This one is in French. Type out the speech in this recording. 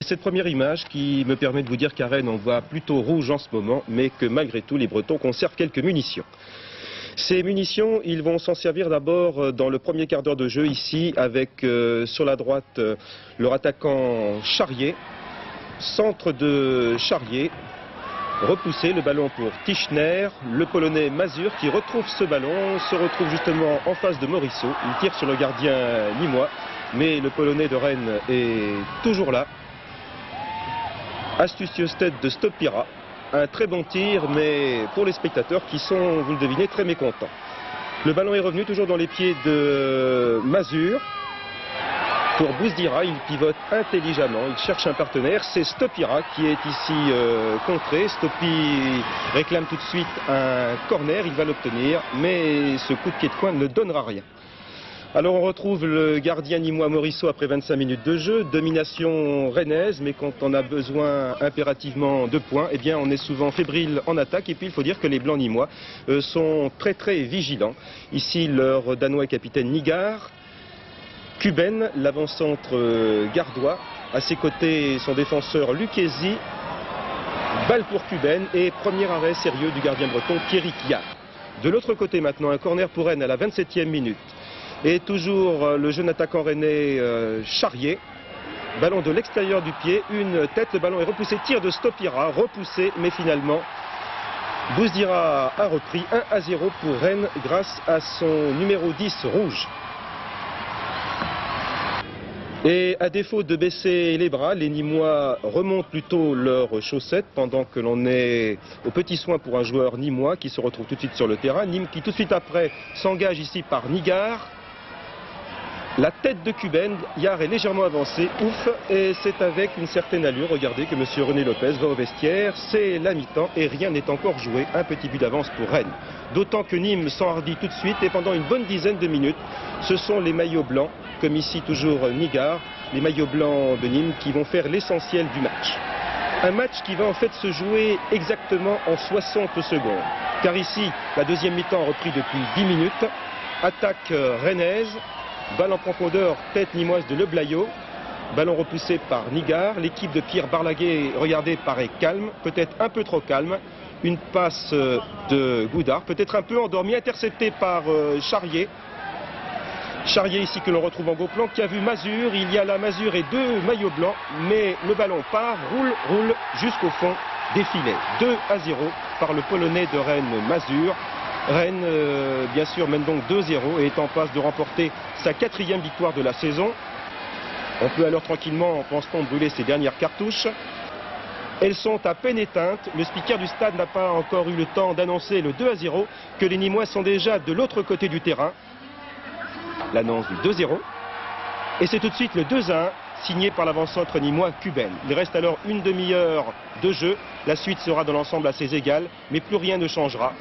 Cette première image qui me permet de vous dire qu'à Rennes on voit plutôt rouge en ce moment, mais que malgré tout les Bretons conservent quelques munitions. Ces munitions, ils vont s'en servir d'abord dans le premier quart d'heure de jeu ici avec sur la droite leur attaquant Charrier, centre de Charrier, repoussé le ballon pour Tichner, le Polonais Mazur qui retrouve ce ballon, se retrouve justement en face de Morisseau, il tire sur le gardien nîmois, mais le Polonais de Rennes est toujours là. Astucieuse tête de Stopira, un très bon tir, mais pour les spectateurs qui sont, vous le devinez, très mécontents. Le ballon est revenu toujours dans les pieds de Mazur. Pour Bouzdira, il pivote intelligemment, il cherche un partenaire, c'est Stopira qui est ici contré. Stopi réclame tout de suite un corner, il va l'obtenir, mais ce coup de pied de coin ne donnera rien. Alors on retrouve le gardien nîmois Morisseau après 25 minutes de jeu, domination rennaise, mais quand on a besoin impérativement de points, eh bien on est souvent fébrile en attaque. Et puis il faut dire que les blancs nîmois sont très vigilants. Ici leur danois et capitaine Nigard, Kuben, l'avant-centre gardois, à ses côtés son défenseur Lucchesi, balle pour Kuben et premier arrêt sérieux du gardien breton Pierrick Yard. De l'autre côté maintenant, un corner pour Rennes à la 27e minute. Et toujours le jeune attaquant rennais Charrier, ballon de l'extérieur du pied, une tête, le ballon est repoussé, tir de Stopira, repoussé, mais finalement Bouzdira a repris 1-0 pour Rennes grâce à son numéro 10 rouge. Et à défaut de baisser les bras, les Nîmois remontent plutôt leurs chaussettes pendant que l'on est au petit soin pour un joueur nîmois qui se retrouve tout de suite sur le terrain. Nîmes qui tout de suite après s'engage ici par Nigard. La tête de Kuben, Yard est légèrement avancé, ouf, et c'est avec une certaine allure, regardez que M. René Lopez va au vestiaire, c'est la mi-temps et rien n'est encore joué, un petit but d'avance pour Rennes. D'autant que Nîmes s'enhardit tout de suite et pendant une bonne dizaine de minutes, ce sont les maillots blancs, comme ici toujours Nigard, les maillots blancs de Nîmes qui vont faire l'essentiel du match. Un match qui va en fait se jouer exactement en 60 secondes, car ici, la deuxième mi-temps a repris depuis 10 minutes, attaque rennaise, balle en profondeur, tête nîmoise de Le Blaillot. Ballon repoussé par Nigard. L'équipe de Pierre Barlaguet, regardez, paraît calme, peut-être un peu trop calme. Une passe de Goudard, peut-être un peu endormi, intercepté par Charrier. Charrier ici que l'on retrouve en gros plan, qui a vu Mazur. Il y a là Mazur et deux maillots blancs, mais le ballon part, roule jusqu'au fond des filets. 2-0 par le Polonais de Rennes, Mazur. Rennes, bien sûr, mène donc 2-0 et est en passe de remporter sa 4e victoire de la saison. On peut alors tranquillement, pense-t-on, brûler ses dernières cartouches. Elles sont à peine éteintes. Le speaker du stade n'a pas encore eu le temps d'annoncer le 2-0, que les Nîmois sont déjà de l'autre côté du terrain. L'annonce du 2-0. Et c'est tout de suite le 2-1, signé par l'avant-centre nîmois Kuben. Il reste alors une demi-heure de jeu. La suite sera dans l'ensemble assez égale, mais plus rien ne changera.